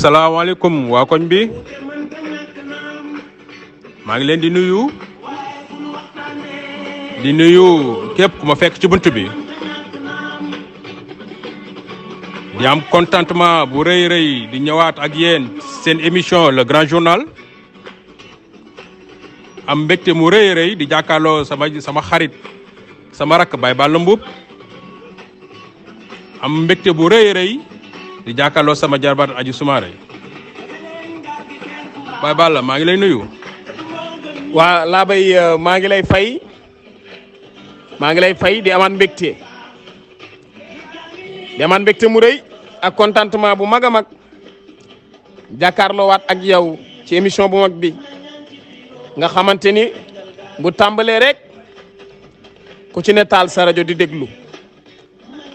salaamaaleykum waa koñ bi maa ngi leen di nuyu képp ku ma fekk ci bunt bi di am contentement bu rëy di ñëwaat ak yéen seen émission le grand journal am mbégte mu rëy di jàkkaarloo sama xarit sama rakk Baye Balla Mboup am mbégte bu rëy di jàkkaarloo sama jarbaat Aji Soumaré Baye Balla maa ngi lay nuyu. waa laa bay maa ngi lay fay di amaat mbégte mu rëy ak contentement bu mag a mag jàkkaarloo waat ak yow ci émission bu mag bi nga xamante ni bu tàmbalee rek ku ci ne taal sa rajo di déglu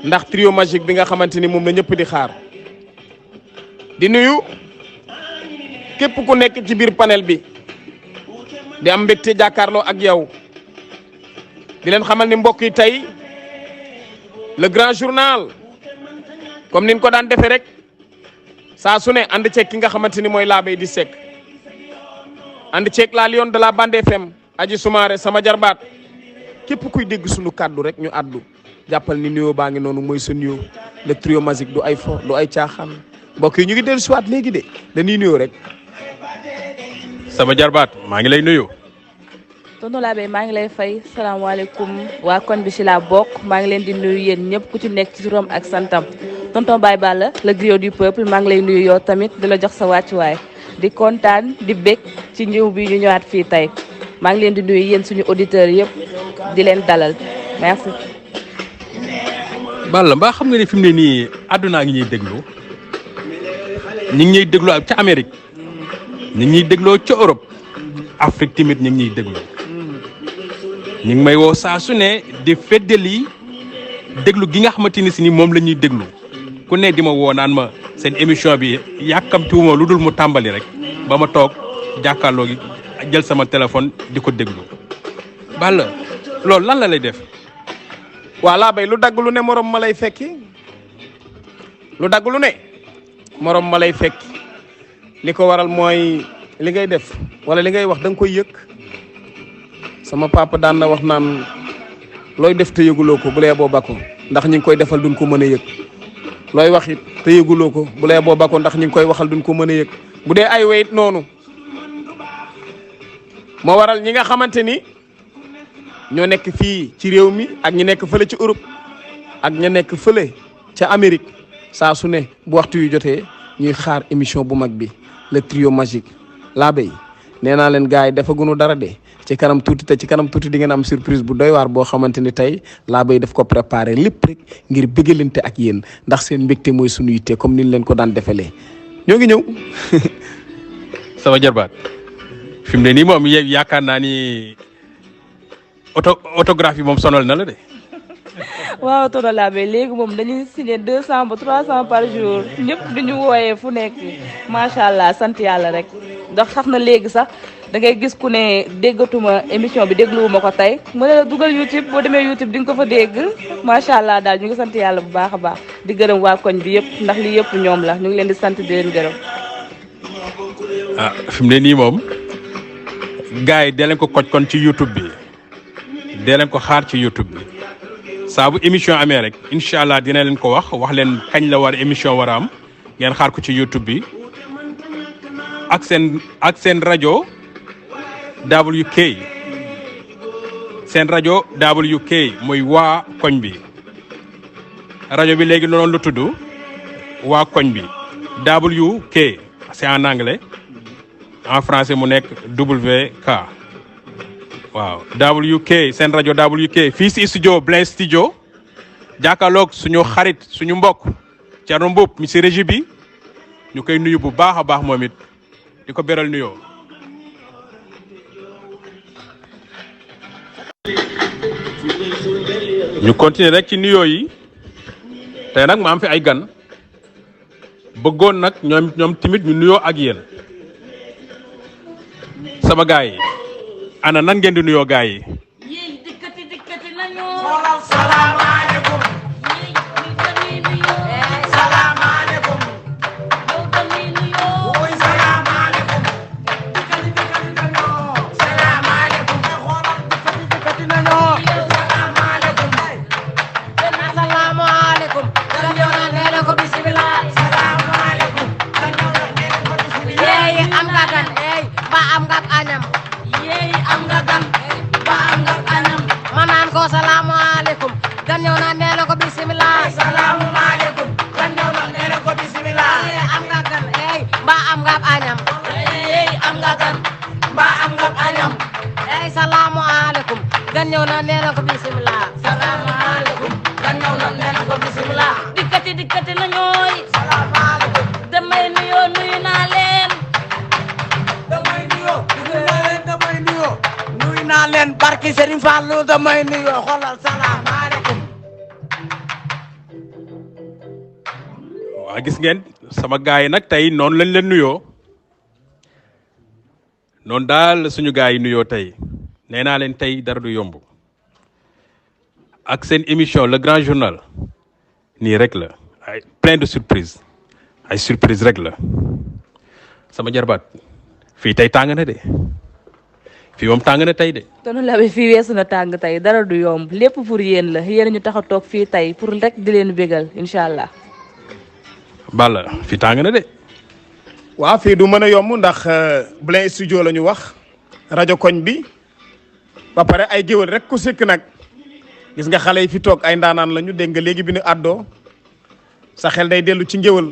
ndax trio magique bi nga xamante ni moom la ñëpp di xaar di nuyu képp ku nekk ci biir panel bi di am mbégte jàkkaarloo ak yow di leen xamal ni mbokk yi tey le grand journal comme niñ ko daan defee rek saa su ne ànd ceeg ki nga xamante ni mooy Labey di Seck ànd ceeg la Lion de la Bande FM Aji Soumaré sama jarbaat képp kuy dégg sunu kàddu rek ñu àddu jàppal ni nuyoo baa ngi noonu mooy sa nuyoo le trio magique du ay fo du ay caaxaan mbokk yi ñu ngi dellu siwaat léegi de dañuy nuyoo rek. sama jarbaat maa ngi lay nuyu. tonton Labey maa ngi lay fay salaamaaleykum waa koñ bi ci laa bokk maa ngi leen di nuyu yéen ñëpp ku ci nekk ci turam ak santam tonton Baye Balla le griot du peuple maa ngi lay nuyu yow tamit di la jox sa wàccuwaay di kontaan di bég ci ñëw bi ñu ñëwaat fii tey maa ngi leen di nuyu yéen suñu auditeurs yëpp di leen dalal merci. Balla mbaa xam nga ne fi mu ne nii àddunaa ngi ñuy déglu ñu ngi ñuy déglu ca Amérique ñu ngi ñuy dégloo ca Europe Afrique tamit ñu ngi ñuy déglu ñu ngi may woo saa su ne di feddali déglu gi nga xamante ni si ni moom la ñuy déglu ku ne di ma woo naan ma seen émission bi yàkkamtiwuma lu dul mu tàmbali rek ba ma toog jàkkaarloo gi jël sama téléphone di ko déglu Balla loolu lan la lay def. waa Labey lu dagg lu ne morom ma lay fekki lu dagg lu ne morom ma lay fekki li ko waral mooy li ngay def wala li ngay wax da nga koy yëg sama papa daan na wax naan looy def te yëguloo ko bu lee boo bako ndax ñi ngi koy defal duñ ko mën a yëg looy wax it te yëguloo ko bu lee boo bako ndax ñi ngi koy waxal duñ ko mën a yëg bu dee ay wayit noonu moo waral ñi nga xamante ni ñoo nekk fii ci réew mi ak ñi nekk fële ci Europe ak ña nekk fële ca Amérique saa su ne bu waxtu yu jotee ñuy xaar émission bu mag bi le trio magique Labey nee naa leen gars yi dafa gënu dara de ci kanam tuuti te ci kanam tuuti di ngeen am surprise bu doy waar boo xamante ni tey Labey daf ko préparé lépp rek ngir bëggalante ak yéen ndax seen mbégte mooy sunu yitte comme ni ñu leen ko daan defalee ñoo ngi ñëw. sama jarbaat fi mu ne nii moom yaakaar naa ni autographe yi moom sonal na la de. waaw tonton Labey léegi moom dañuy signé 200 ba 300 par jour ñëpp di ñu wooyee fu nekk macha allah sant yàlla rek ndax sax na léegi sax da ngay gis ku ne déggatuma émission bi dégluwuma ko tey mu ne la dugal YouTube boo demee YouTube di nga ko fa dégg macha allah daal ñu ngi sant yàlla bu baax a baax di gërëm waa koñ bi yëpp ndax lii yëpp ñoom la ñu ngi leen di sant di leen gërëm. ah fi mu ne nii moom gars yi dee leen ko koj kon ci YouTube bi dee leen ko xaar ci YouTube bi. saa bu émission amee rek incha allah dina leen ko wax leen kañ la war émission war a am ngeen xaar ko ci YouTube bi ak seen rajo WK seen rajo WK mooy waa koñ bi rajo bi léegi noonu lu tudd waa koñ bi WK c'est en anglais en français mu nekk WK waaw WK seen rajo WK fii si studio Blin Studio jàkkaarloog suñu xarit suñu mbokk Thierno Mboup mi si régie bi ñu koy nuyu bu baax a baax moom it di ko beral nuyoo. ñu continuer rek ci nuyoo yi tey nag ma am fi ay gan bëggoon nag ñoom tamit ñu nuyoo ak yéen sama gaay yi ana nan ngeen di nuyoo gaay yi. yéen dikkati nañu. salaamaaleykum. salaamaaleykum. yow tamit nuyoo. muy salaamaaleykum. dikkati nañu. salaamaaleykum. dikkati nañu. salaamaaleykum. asalaamaaleykum. gan yow na nee na ko bisimilah. salaamaaleykum. yeey am nga gan. ba am nga añam. yeey am nga gan. ba am nga añam. ma naan ko salaamaaleykum. gan yow na nee na ko bisimilah. salaamaaleykum. gan yow na nee na ko bisimilah. am nga gan. ba am nga añam. yeey am nga gan. ba am nga añam. salaamualeykum. gan yow na nee na ko bisimilah. salaamaaleykum. gan yow na nee na ko bisimilah. dikkati na ñooy. salaamaaleykum. damay nuyoo nuyu naa leen. damay nuyoo. damay nuyoo. nuyu naa leen barki Serigne Fallou damay nuyoo xoolal salaamaaleykum. waa gis ngeen sama gaay yi nag tey noonu lañ leen nuyoo noonu daal suñu gaay yi nuyoo tey nee naa leen tey dara du yomb ak seen émission le grand journal nii rek la ay plein de surprise ay surprise rek la sama jarbaat fii tey tàng na de fii moom tàng na tey de. tonton Labe fii weesu na tàng tey dara du yomb lépp pour yéen la yéen ñu tax a toog fii tey pour rek di leen bégal incha allah. Balla fii tàng na de. waaw fii du mën a yomb ndax Blin Studio la ñu wax rajo koñ bi ba pare ay géwël rek ku sëkk nag gis nga xale yi fi toog ay ndaanaan la ñu dégg nga léegi bi ñu àddoo sa xel day dellu ci ngéwël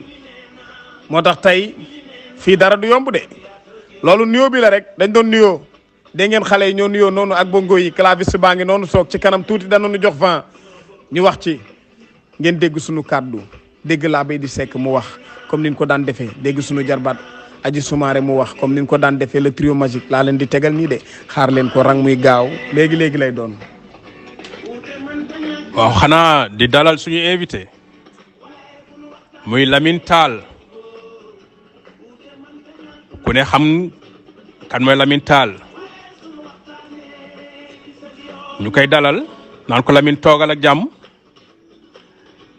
moo tax tey fii dara du yomb de loolu nuyoo bi la rek dañ doon nuyoo dégg ngeen xale yi ñoo nuyoo noonu ak bongo yi claviste baa ngi noonu soog ci kanam tuuti danañu jox vent ñu wax ci ngeen dégg suñu kàddu dégg laa bay di sekk mu wax comme niñ ko daan defee dégg suñu jarbaat aji sumaare mu wax comme niñ ko daan defee le trio magique laa leen di tegal nii de xaar leen ko rang muy gaaw léegi lay doon. waaw xanaa di dalal suñu invité muy Lamine Tall ku ne xam kan mooy Lamine Tall ñu koy dalal naan ko Lamine toogal ak jàmm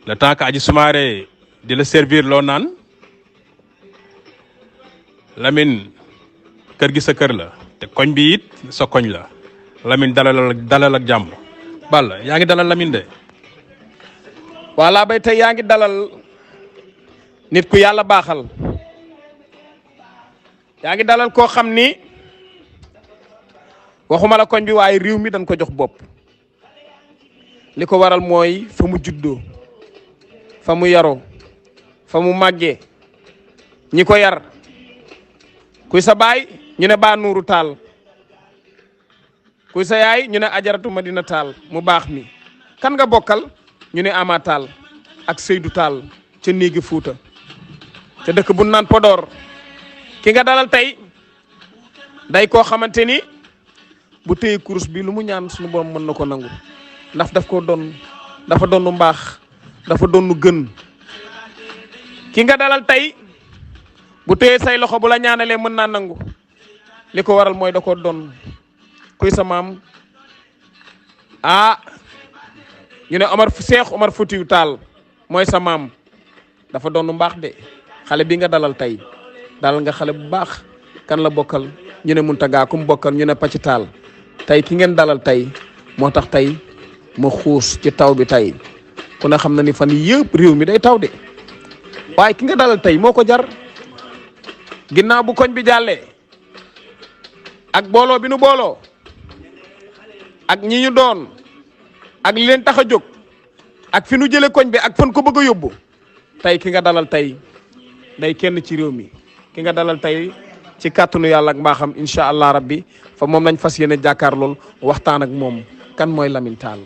le temps que aji sumaare di la servir loo naan Lamine kër gi sa kër la te koñ bi it sa koñ la Lamine dalal ak jàmm Balla yaa ngi dalal Lamine de. voilà bay tey yaa ngi dalal nit ku yàlla baaxal yaa ngi dalal koo xam ni waxuma la koñ bi waaye réew mi dañ ko jox bopp li ko waral mooy fa mu juddoo fa mu yaroo fa mu màggee ñi ko yar kuy sa baay ñu ne baa nuuru taal kuy sa yaay ñu ne ajaratu Madina taal mu baax mi kan nga bokkal ñu ne Ama Taal ak Seydou Taal ca néegi Fuuta ca dëkk bu naan Podor ki nga dalal tey day koo xamante ni bu téye course bi lu mu ñaan suñu borom mën na ko nangu ndax daf ko doon dafa doon mbaax dafa doon gën ki nga dalal tey bu téye say loxo bu la ñaanalee mën naa nangu li ko waral mooy da ko doon kuy sa maam ñu ne Cheikh Omar Foutiyou Tall mooy sa maam dafa doon mbaax de xale bi nga dalal tey dalal nga xale bu baax kan la bokkal ñu ne Muntaga kum bokkal ñu ne Pàcc Tall tey ki ngeen dalal tey moo tax tey ma xuus ci taw bi tey ku ne xam na ni fan yëpp réew mi day taw de waaye ki nga dalal tey moo ko jar ginnaaw bu koñ bi jàllee ak booloo bi nu booloo ak ñi ñu doon ak li leen tax a jóg ak fi nu jëlee koñ bi ak fan ko bëgg a yóbbu tey ki nga dalal tey day kenn ci réew mi ki nga dalal tey ci kàttanu yàlla ak mbaaxam incha allah rabbi fa moom lañ fas yéene jàkkaar lool waxtaan ak moom kan mooy Lamine Tall.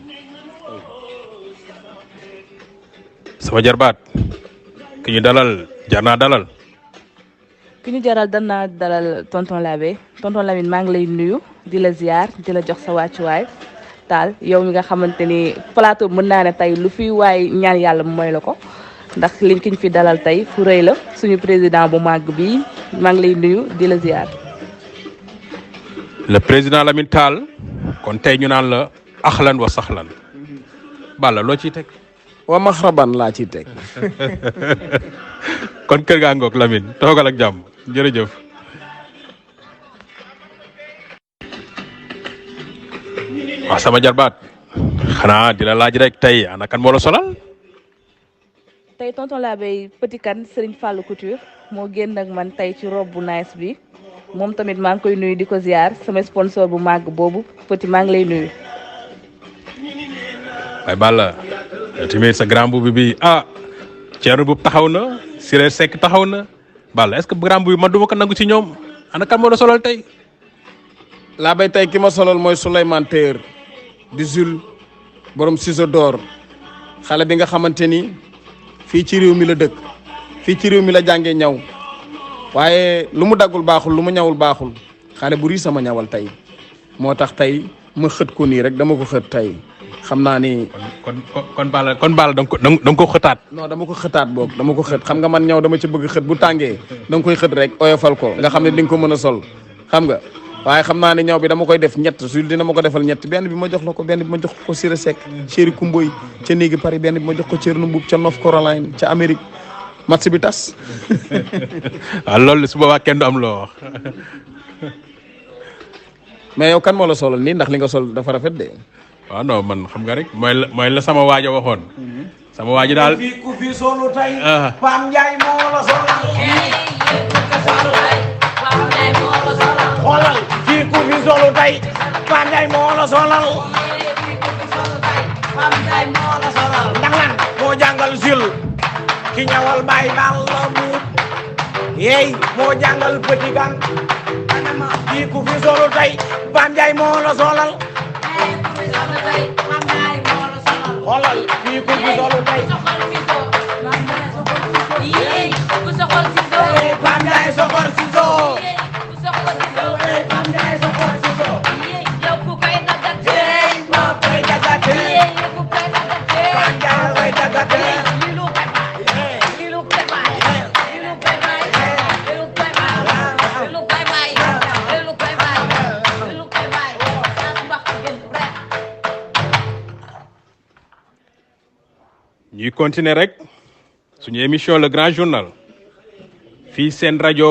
sama jarbaat ki ñu dalal jar naa dalal. ki ñu jaral danaa dalal tonton Labé tonton Lamine maa ngi lay nuyu di la ziar di la jox sa wàccuwaay Tall yow mi nga xamante ni plateau mën naa ne tey lu fi waay ñaan yàlla mooy la ko ndax liñ ki ñu fi dalal tey fu rëy la suñu président bu màgg bi maa ngi lay nuyu di la ziar. le président Lamine Tall kon tey ñu naan la axlan wa saxlan Balla loo ciy teg. wa maxraban laa ciy teg. kon kër gaa ngoog Lamine toogal ak jàmm jërëjëf. waaw sama jarbaat xanaa di la laaj rek tey ana kan moo la solal. tey tonton Labé petit kan Serigne Fallou Couture moo génn ak man tey ci robe bu nice bi moom tamit maa ngi koy nuyu di ko ziar sama sponsor bu màgg boobu petit maa ngi lay nuyu. waaye Balla tamit sa grand boubou bi Thierno Boub taxaw na Siré Seck taxaw na Balla est-ce que grand boubou man duma ko nangu ci ñoom ana kan moo la solal tey. Labé tey ki ma solal mooy Souleymane Ter di Jules borom ciseau d'or xale bi nga xamante ni fii ci réew mi la dëkk fii ci réew mi la jàngee ñaw waaye lu mu daggul baaxul lu mu ñawul baaxul xale bu rii sama ñawal tey moo tax tey ma xët ko nii rek dama ko xët tey xam naa ni. kon Balla da nga ko xëtaat. non dama ko xëtaat boog dama ko xët xam nga man ñaw dama ci bëgg xët bu tàngee da nga koy xët rek oyofal ko nga xam ne di nga ko mën a sol xam nga. waaye xam naa ne ñaw bi dama koy def ñett su dina ma ko defal ñett benn bi ma jox la ko benn bi ma jox ko Siré Seck chéri Kumboy ca néegi Paris benn bi ma jox ko Thierno Boub ca North Carolina ca Amérique match bi tas. waaw loolu su boobaa kenn du am loo wax. mais yow kan moo la solal nii ndax li nga sol dafa rafet de. waaw non man xam nga rek mooy la sama waaja waxoon. sama waaji daal ku fi solu tey. Pam Ndiaye moo la solal. xoolal fii ku fi solu tey Pam Ndiaye moo la solal. ndax lan moo jàngal Jules ki ñawal Baye Balla Boub yeey moo jàngal Petit Gane fii ku fi solu tey Pam Ndiaye moo la solal. xoolal fii ku fi solu tey Pam Ndiaye soxor Siso. ñuy continuer rek suñu émission le grand journal fii seen rajo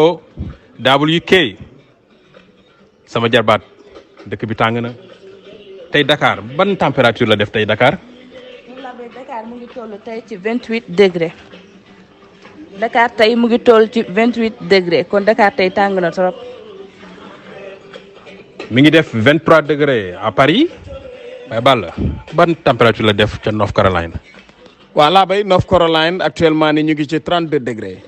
WK sama jarbaat dëkk bi tàng na tey Dakar ban température la def tey Dakar. Dakar mu ngi toll tey ci 28 degré Dakar tey mu ngi toll ci 28 degré kon Dakar tey tàng na trop. mi ngi def 23 degré à Paris waaye Balla ban température la def ca North Carolina. waaw Labé North Carolina actuellement ni ñu ngi ci 32 degré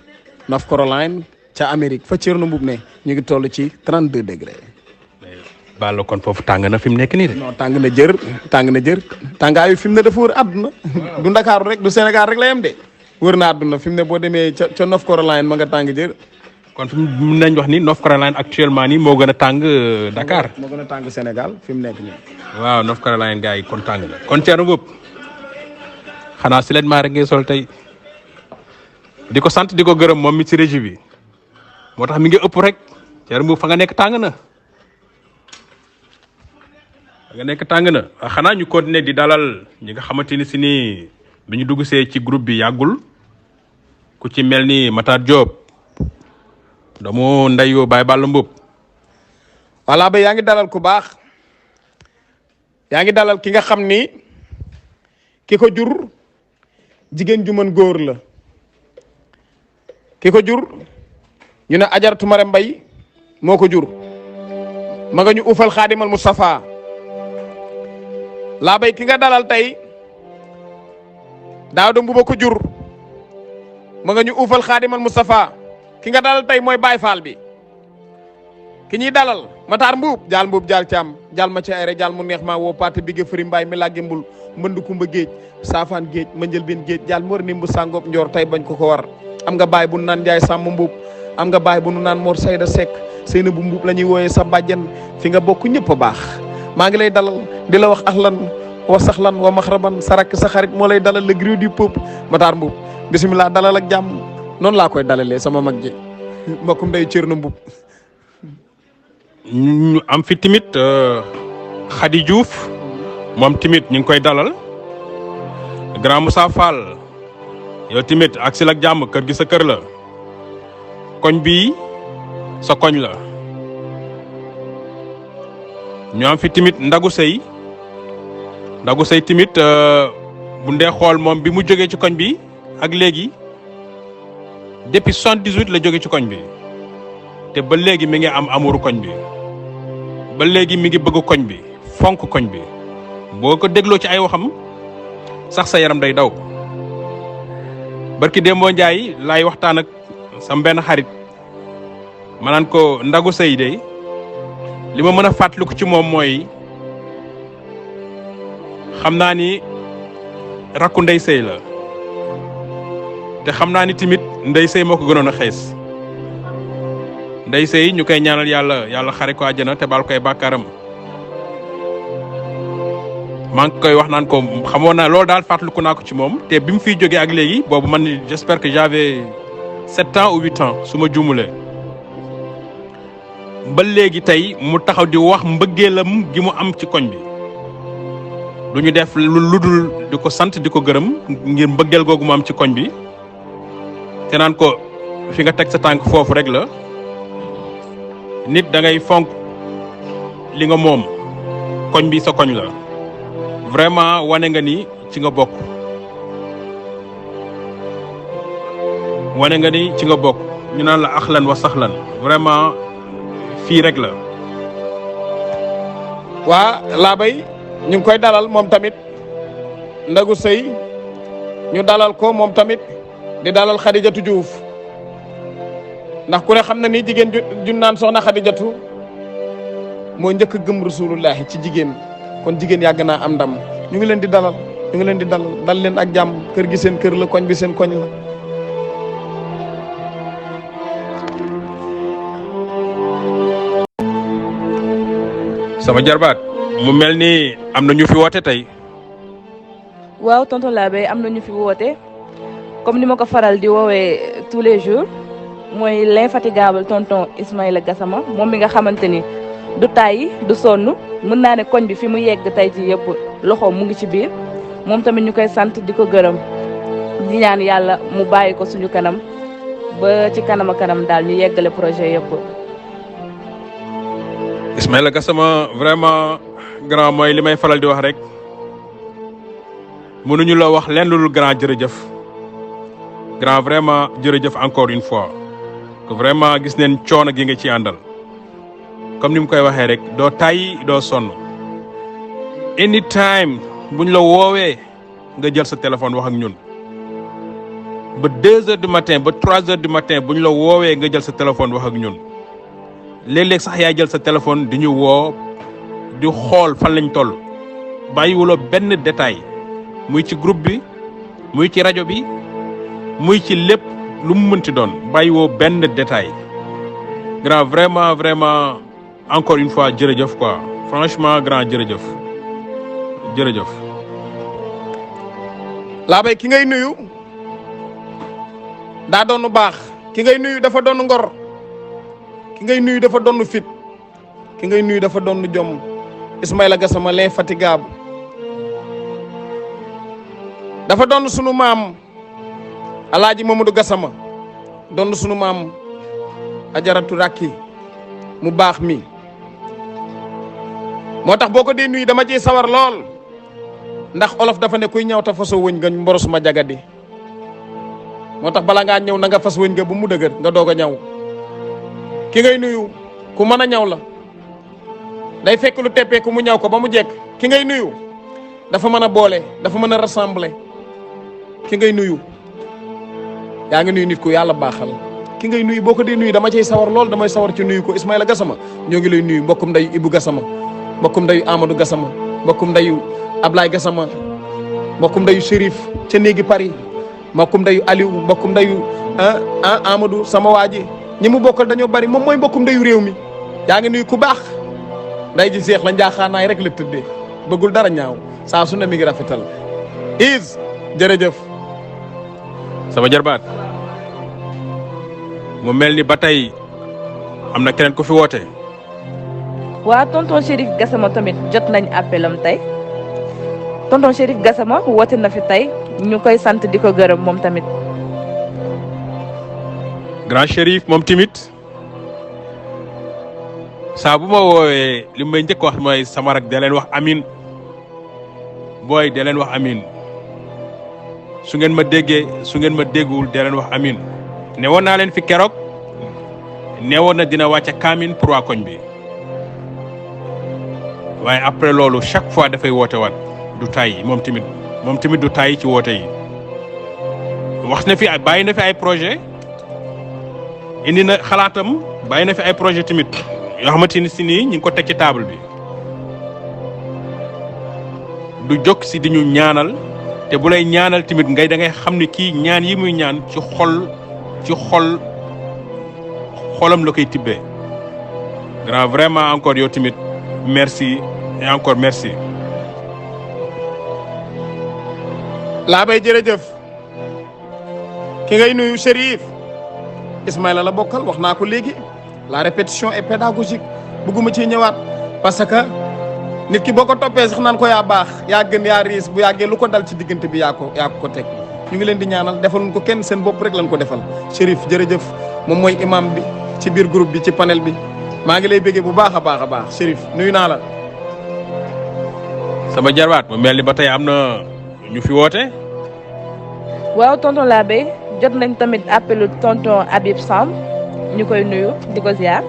North Carolina ca Amérique fa Thierno Boub ne ñu ngi toll ci 32 degré. Balla kon foofu tàng na fi mu nekk nii de. non tàng na jër tàngaayu fi mu ne dafa wër àdduna du Ndakaaru rek du Sénégal rek la yem de wër na àdduna fi mu ne boo demee ca North Carolina ma nga tàng jër. kon fi mu nañ wax ni North Carolina actuellement nii moo gën a tàng Dakar. moo gën a tàng Sénégal fi mu nekk nii. waaw North Carolina gars yi kon tàng na kon Thierno Boub xanaa si leen maa rek ngay sol tey di ko sant di ko gërëm moom mi ci régie bi moo tax mi ngi ëpp rek Thierno Boub fa nga nekk tàng na. nga nekk tàng na xanaa ñu continuer di dalal ñi nga xamante ni si nii bi ñu dugg see ci groupe bi yàggul ku ci mel ni Matar Diop doomu ndeyu Baye Balla Mboup. voilà ba yaa ngi dalal ku baax yaa ngi dalal ki nga xam ni ki ko jur jigéen ju mën góor la ki ko jur ñu ne Ajaratu Marème Mbaye moo ko jur ma nga ñu ufal Xaadimal Mustafa. Laa bay ki nga dalal tey Daawda Mbuuba ko jur ma nga ñu uufal Xaadimal Mustafa ki nga dalal tey mooy Baay Faal bi ki ñuy dalal Matar Mbuub jaal caam jaal ma ci ay rek jaal mu neex maa woo paate bi ge fëri mbaay mi làgge mbul mbënd kumba géej saafaan géej ma njël benn géej jaal mor nimbu sàngoop njoor tey bañ ko ko war am nga baay bu nu naan Njaay Sàmm Mbuub am nga baay bu nu naan Mor Sayda Seck Seyna bu Mbuub la ñuy wooyee sa bàjjan fi nga bokk ñëpp a baax maa ngi lay dalal di la wax ahlan wa saxlan wa maxraban sa rakk sa xarit moo lay dalal le griot du peuple Matar Mbuub bisimilah dalal ak jàmm noonu laa koy dalalee sama mag ji mbokkum day Thierno Mbuub ñu am fi tamit Khady Diouf moom tamit ñu ngi koy dalal grand Moussa Fall yow tamit ak sil ak jàmm kër gi sa kër la koñ bi sa koñ la ñu am fi tamit Ndagu Sey tamit bu ndee xool moom bi mu jógee ci koñ bi ak léegi depuis 78 la jóge ci koñ bi te ba léegi mi ngi am amuru koñ bi ba léegi mi ngi bëgg koñ bi fonk koñ bi boo ko dégloo ci ay waxam sax sa yaram day daw barki Demba Ndiaye laay waxtaan ak sam benn xarit ma naan ko Ndagu Sey de li ma mën a fàttaliku ci moom mooy xam naa ni rakku Ndey Sey la te xam naa ni tamit Ndey Sey moo ko gënoon a xees Ndey Sey ñu koy ñaanal yàlla xare ko àjjana te baal koy bàkkaaram maa ngi koy wax naan ko xamoon naa loolu daal fàttaliku naa ko ci moom te bi mu fiy jógee ak léegi boobu man j'espère que j'avais 7 ans ou 8 ans su ma juumulee ba léegi tey mu taxaw di wax mbëggeelam gi mu am ci koñ bi du ñu def lu dul di ko sant di ko gërëm ngir mbëggeel googu mu am ci koñ bi te naan ko fi nga teg sa tànk foofu rek la nit da ngay fonk li nga moom koñ bi sa koñ la vraiment wane nga ni ci nga bokk ñu naan la axlan wa saxlan vraiment fii rek la. waa Labay ñu ngi koy dalal moom tamit Ndagu Sey ñu dalal ko moom tamit di dalal Xadijatu Diouf ndax ku ne xam na ni jigéen ju naan soxna Xadijatu moo njëkk a gëm rasulullahi ci jigéen kon jigéen yàgg naa am ndam ñu ngi leen di dalal dal leen ak jàmm kër gi seen kër la koñ bi seen koñ la. sama jarbaat mu mel ni am na ñu fi woote tey. waaw tonton Labé am na ñu fi woote comme ni ma ko faral di woowee tous les jours mooy l'infatigable tonton Ismaïla Gassama moom mi nga xamante ni du tàyyi du sonn mën naa ne koñ bi fi mu yegg tey ci yëpp loxoom mu ngi ci biir moom tamit ñu koy sant di ko gërëm di ñaan yàlla mu bàyyi ko suñu kanam ba ci kanam a kanam daal ñu yeggale projet yëpp. Ismaïla Gassama vraiment grand mooy li may faral di wax rek mënuñu la wax lenn lu grand jërëjëf grand vraiment jërëjëf encore une fois que vraiment gis neen coono gi nga ci àndal comme ni mu koy waxee rek doo tàyyi doo sonn anytime buñ la woowee nga jël sa téléphone wax ak ñun ba 2 heures du matin ba 3 heures du matin buñ la woowee nga jël sa téléphone wax ak ñun léeg-léeg sax yaay jël sa téléphone di ñu woo di xool fan lañ toll bàyyiwuloo benn détail muy ci groupe bi muy ci rajo bi muy ci lépp lu mu mënti doon bàyyiwoo benn détail grand vraiment encore une fois jërëjëf quoi franchement grand jërëjëf. Labay ki ngay nuyu daa doon baax ki ngay nuyu dafa doon ngor ki ngay nuyu dafa doon fit ki ngay nuyu dafa doon jom Ismaïla Gassama l'infatigable dafa doon sunu maam Alaaji Mamadou Gassama doon sunu maam Ajaratu Rakki mu baax mi moo tax boo ko dee nuyu dama ciy sawar lool ndax olof dafa ne kuy ñaw ta fasoo wëñ nga mboros ma jagadi moo tax bala ngaa ñëw na nga fas wëñ nga bu mu dëgër nga doog a ñaw ki ngay nuyu ku mën a ñaw la day fekk lu teppeeku mu ñaw ko ba mu jekk ki ngay nuyu dafa mën a boole dafa mën a rassembler ki ngay nuyu yaa ngi nuyu nit ku yàlla baaxal ki ngay nuyu boo ko dee nuyu dama cay sawar lool damay sawar ci nuyu ko Ismaïla Gassama ñoo ngi lay nuyu mbokkum ndeyu Ibou Gassama mbokkum ndeyu Amadou Gassama mbokkum ndeyu Ablaye Gassama mbokkum ndeyu Chérif ca néegi Paris mbokkum ndeyu Aliou mbokkum ndeyu Amadou sama waa ji ñi mu bokkal dañoo bari moom mooy mbokkum ndeyu réew mi yaa ngi nuyu ku baax nday ji seex la njaaxaanaay rek la tëddee bëggul dara ñaaw saa su ne mi ngi rafetal is jërëjëf sama jarbaat mu mel ni ba tey am na keneen ku fi woote. waa tonton Chérif Gassama tamit jot nañ appelam tey tonton Chérif Gassama woote na fi tey ñu koy sant di ko gërëm moom tamit. grand Chérif moom tamit saa bu ma woowee li may njëkk wax mooy sama rak da leen wax amin booy da leen wax amin su ngeen ma déggee su ngeen ma déggul da leen wax amin ne woon naa leen fi keroog ne woon na dina wàcce kaamin pour waa koñ bi waaye après loolu chaque fois dafay woote waat du tàyyi moom tamit du tàyyi ci woote yi wax na fi bàyyi na fi ay projet indi na xalaatam bàyyi na fi ay projet tamit yoo xamante ni si nii ñu ngi ko teg ci table bi du jóg si di ñu ñaanal te bu lay ñaanal tamit ngay da ngay xam ni kii ñaan yi muy ñaan ci xolam la koy tibbee grand vraiment encore yow tamit merci et encore merci. laa bay jërëjëf ki ngay nuyu Chérif Ismaïla la bokkal wax naa ko léegi la répétition est pédagogique bëgguma ci ñëwaat parce que nit ki boo ko toppee sax naan ko yaa baax yaa gën yaa riis bu yàggee lu ko dal ci diggante bi yaa ko teg ñu ngi leen di ñaanal defaluñ ko kenn seen bopp rek lañ ko defal Chérif jërëjëf moom mooy imam bi ci biir groupe bi ci panel bi maa ngi lay béggee bu baax a baax Chérif nuyu naa la. sama jarbaat mu mel ni ba tey am na ñu fi woote. waaw tonton Labé jot nañ tamit appelu tonton Habib Samb ñu koy nuyu di ko ziar.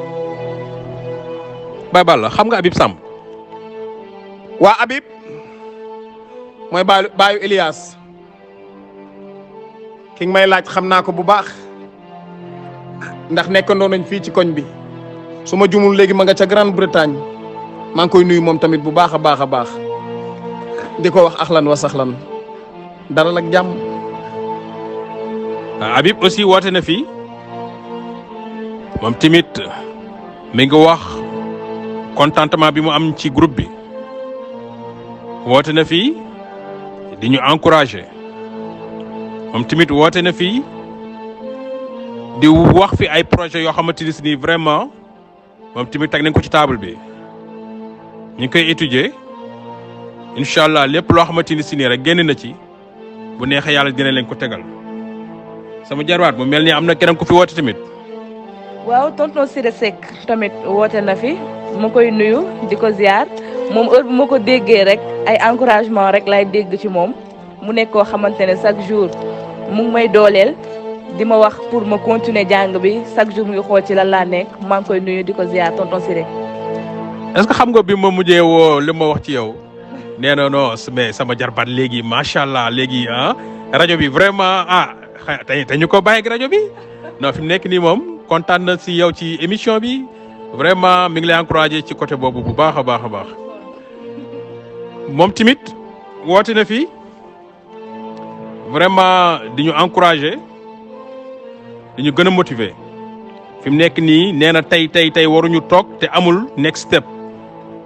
Baye Balla xam nga Habib Samb. waa Habib mooy baayu Elias ki nga may laaj xam naa ko bu baax ndax nekkandoo nañ fii ci koñ bi su ma jumul léegi ma nga ca Grande-Bretagne maa ngi koy nuyu moom tamit bu baax a baax di ko wax axlan wa saxlan dalal ak jàmm. Habib aussi woote na fi moom tamit mi ngi wax contentement bi mu am ci groupe bi woote na fi di ñu encourager moom tamit woote na fi di wax fi ay projet yoo xamante ni vraiment moom tamit teg nañ ko ci table bi ñu ngi koy étudier incha allah lépp loo xamante ni rek génn na ci bu neexee yàlla dina leen ko tegal. sama jarwaat mu mel ni am na keneen ku fi woote tamit. waaw tonton Siré Seck tamit woote na fi ma koy nuyu di ko ziar moom heure bu ma ko déggee rek ay encouragement rek lay dégg ci moom mu nekk koo xamante ne chaque jour mu ngi may dooleel di ma wax pour ma continuer jàng bi chaque jour mu ngi xool ci lan laa nekk maa ngi koy nuyu di ko ziar tonton Siré. est-ce que xam nga bi ma mujjee woo li ma wax ci yow nee na non mais sama jarbaat léegi macha allah léegi rajo bi vraiment te ñu ko bàyyi ak rajo bi non fi mu nekk nii moom kontaan na si yow ci émission bi vraiment mi ngi lay encouragé ci côté boobu bu baax a baax moom tamit woote na fi vraiment di ñu encouragé di ñu gën a motiver fi mu nekk nii nee na tey waruñu toog te amul next step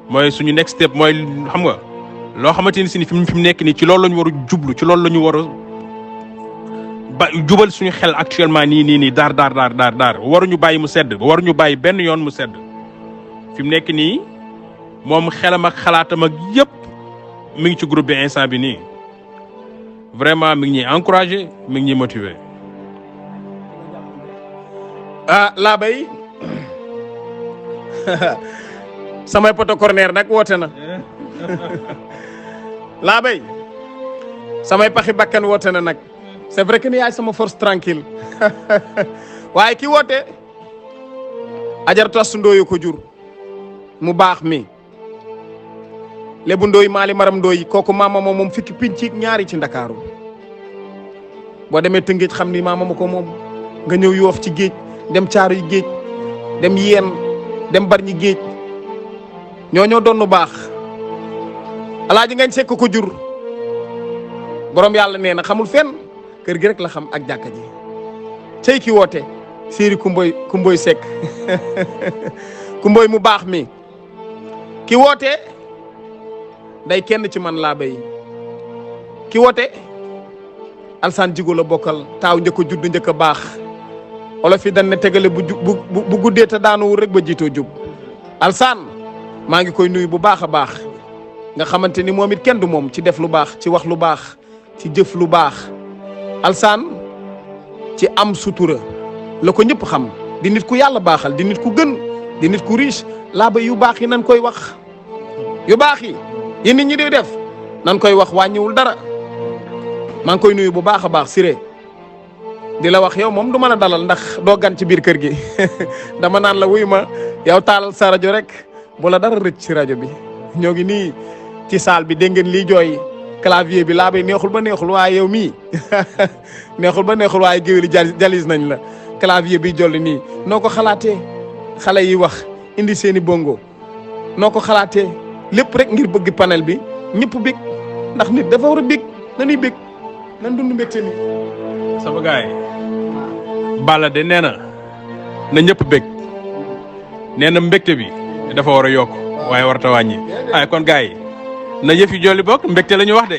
mooy suñu next step mooy xam nga loo xamante ni si fi mu nekk nii ci loolu la ñu war a jublu ci loolu la ñu war a ba jubal suñu xel actuellement nii daar waruñu bàyyi mu sedd waruñu bàyyi benn yoon mu sedd fi mu nekk nii moom xelam ak xalaatam ak yëpp mi ngi ci groupe bi instant bi nii vraiment mi ngi ñuy encouragé mi ngi ñuy motiver. laa bay samay poto corner nag woote na laa bay samay paxi bakkan woote na nag. c'est vrai que ni yaay sama force tranquille waaye ki woote ajaratu Astu Ndooy ko jur mu baax mi Lebu Ndooy Maali Maram Ndooy kooku maama moom fikki pinc ñaari ci Ndakaaru boo demee Tëngéej xam ni maama ma ko moom nga ñëw Yoof ci géej dem Caaro yi géej dem Yeen dem Barñi géej ñoo doon nu baax Alaaji Ngañ Sekk ko jur borom yàlla nee na xamul fenn kër gi rek la xam ak jàkka ji cey ki woote séeri kumboy Sekk kumboy mu baax mi ki woote day kenn ci man laa bay ki woote Alsaan Jigo la bokkal taaw njëkk a judd njëkk a baax olof yi dañ ne tegale bu guddee te daanuwul rek ba jiitoo jub Alsaan maa ngi koy nuyu bu baax a baax nga xamante ni moom it kenn du moom ci def lu baax ci wax lu baax ci jëf lu baax Alsaan ci am sutura la ko ñëpp xam di nit ku yàlla baaxal di nit ku gën di nit ku riche laa ba yu baax yi nan koy wax yu baax yi nit ñi di def nan koy wax wàññiwul dara maa ngi koy nuyu bu baax a baax Siré di la wax yow moom du mën a dalal ndax doo gan ci biir kër gi dama naan la wuy ma yow taalal sa rajo rek bu la dara rëcc ci rajo bi ñoo ngi nii ci salle bi dégg ngeen lii jooy clavier bi laa bay neexul ba neexul waaye yow mii neexul ba neexul waaye géwéli jalis nañ la clavier bi jolli nii noo ko xalaatee xale yi wax indi seeni bongo noo ko xalaatee lépp rek ngir bëgg panel bi ñëpp bég ndax nit dafa war a bég nañuy bég nan dund mbégte ni sama gaay Balla de nee na ñëpp bég nee na mbégte bi dafa war a yokk waaye warata wàññi ay kon gaay yi na yëf yi jolli bokk mbégte la ñu wax de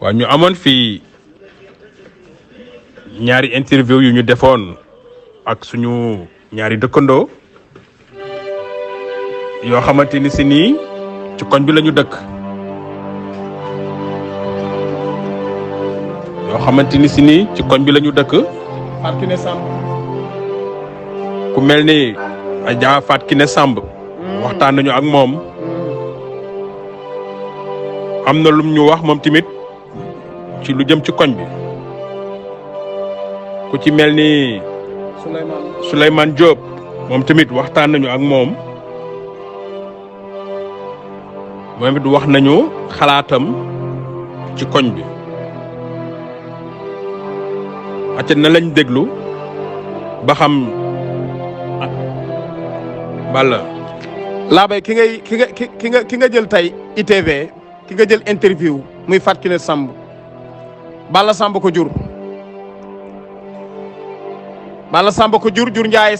waaw ñu amoon fii ñaari interview yu ñu defoon ak suñu ñaari dëkkandoo yoo xamante ni si nii ci koñ bi la ñu dëkk ci koñ bi la ñu dëkk Fatou Kiné Samb ku mel ni Adja Fatou Kiné Samb waxtaan nañu ak moom am na lum ñu wax moom tamit ci lu jëm ci koñ bi ku ci mel ni Souleymane Diop moom tamit waxtaan nañu ak moom it wax nañu xalaatam ci koñ bi acca na lañ déglu ba xam Balla laa bay ki nga jël tey ITV ki nga jël interview muy Fatou Kiné Samb Balla Samb ko jur Ndiaye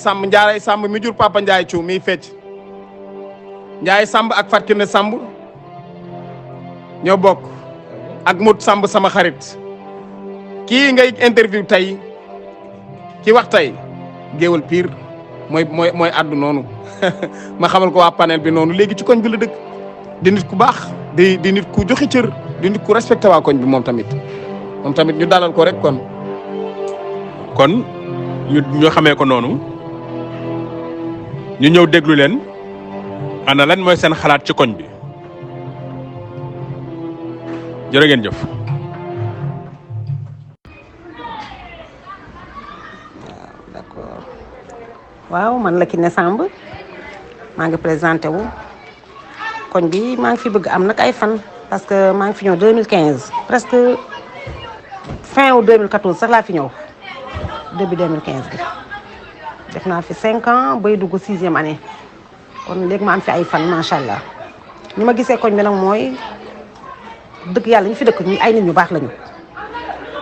Samb mi jur Papa Ndiaye Thiou miy fecc Ndiaye Samb ak Fatou Kiné Samb ñoo bokk ak Mut Samb sama xarit kii ngay interview tey ki wax tey géwal pire mooy addu noonu ma xamal ko waa panel bi noonu léegi ci koñ bi la dëkk di nit ku baax di nit ku joxe cër di nit ku respecté waa koñ bi moom tamit ñu dalal ko rek kon ñu xamee ko noonu ñu ñëw déglu leen ana lan mooy seen xalaat ci koñ bi jërë ngeen jëf. D'accord waaw man la Kiné Samb maa ngi présenté wu koñ bi maa ngi fi bëgg am nag ay fan parce que maa ngi fi ñëw 2015 presque fin wu 2014 sax laa fi ñëw début 2015 bi def naa fi 5 ans bay dugg 6e année kon léegi ma am fi ay fan macha allah ni ma gisee koñ bi nag mooy dëgg yàlla ñu fi dëkk ñu ay nit ñu baax lañu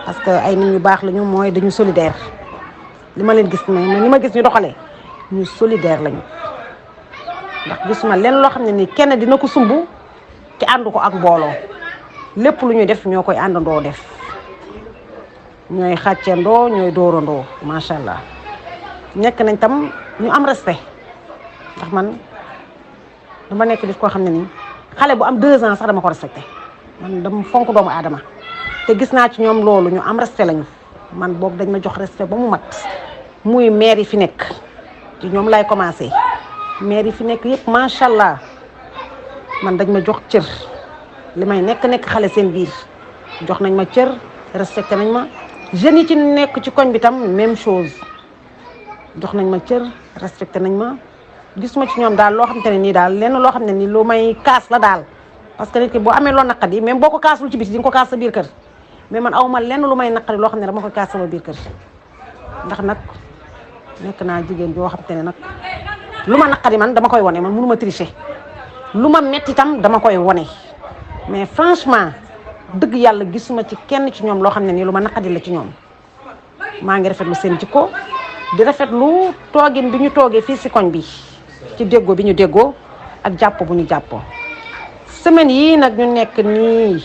parce que ay nit ñu baax lañu mooy dañu solidaire li ma leen gis ni ma gis ñu doxalee ñu solidaire lañu ndax gisuma leen loo xam ne ni kenn dina ko sumb te ànd ko ak mbooloo lépp lu ñuy def ñoo koy àndandoo def ñooy xàccendoo ñooy dóorandoo macha allah nekk nañ tam ñu am respect ndax man dama nekk nit koo xam ne nii xale bu am 2 ans sax dama ko respecté man dama fonk doomu aadama te gis naa ci ñoom loolu ñu am respect lañu man boobu dañ ma jox respect ba mu mat muy maire yi fi nekk ci ñoom lay commencé maire yi fi nekk yëpp macha allah man dañ ma jox cër li may nekk xale seen biir jox nañ ma cër respecté nañ ma jeunes yi ci nekk ci koñ bi tam même chose jox nañ ma cër respecté nañ ma gisuma ci ñoom daal loo xamante ne nii daal lenn loo xam ne nii lu may kaas la daal parce que nit ki boo amee loo naqadi même boo ko kaasul ci biti di nga ko kaas sa biir kër mais man awma lenn lu may naqadi loo xam ne dama koy kaas sama biir kër ndax nag nekk naa jigéen joo xamante ne nag lu ma naqadi man dama koy wone man mënu ma tricher lu ma metti tam dama koy wone mais franchement dëgg yàlla gisuma ci kenn ci ñoom loo xam ne nii lu ma naqadi la ci ñoom maa ngi rafetlu seen jikko di rafetlu toogin bi ñu toogee fii si koñ bi ci déggoo bi ñu déggoo ak jàpp bu ñu jàppoo semaine yii nag ñu nekk nii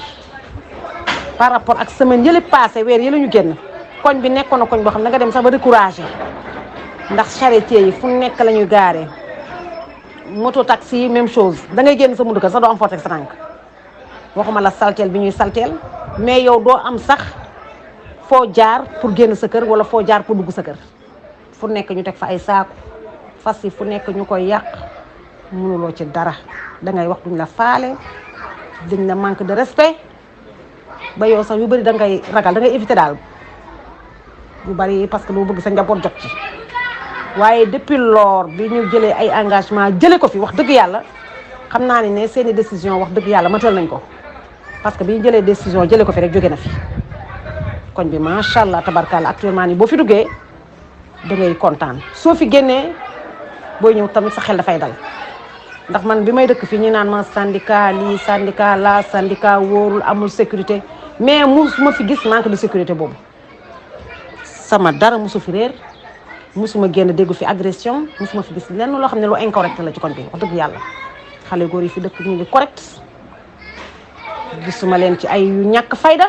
par rapport ak semaine yële passé weer yële ñu génn koñ bi nekkoon na koñ boo xam ne nga dem sax ba découragé ndax charretier yi fu nekk la ñuy gaaree moto taxi yi même chose da ngay génn sa mundu kër sax doo am foo teg sa tànk waxuma la salteel bi ñuy salteel mais yow doo am sax foo jaar pour génn sa kër wala foo jaar pour dugg sa kër fu nekk ñu teg fa ay saaku fas yi fu nekk ñu koy yàq mënuloo ci dara dangay wax duñ la faale dañ la manque de respect ba yow sax yu bëri da ngay ragal da ngay éviter daal yu bëri parce que lu bëgg sa njaboot jot ci waaye depuis lors bi ñu jëlee ay engagement jëlee ko fi wax dëgg yàlla xam naa ne seeni décision wax dëgg yàlla matal nañ ko parce que bi ñu jëlee décision jëlee ko fi rek jóge na fi koñ bi macha allah tabarkalla actuellement nii boo fi duggee da ngay kontaan soo fi génnee booy ñëw tamit sa xel dafay dal ndax man bi may dëkk fii ñu naan ma syndicat lii syndicat la syndicat wóorul amul sécurité mais musuma fi gis manque de sécurité boobu sama dara musu fi réer musuma génn déggu fi agression musuma fi gis lenn loo xam ne lu incorrect la ci koñ bi wax dëgg yàlla xale góor yi fi dëkk ñu ngi correct gisuma leen ci ay yu ñàkk fayda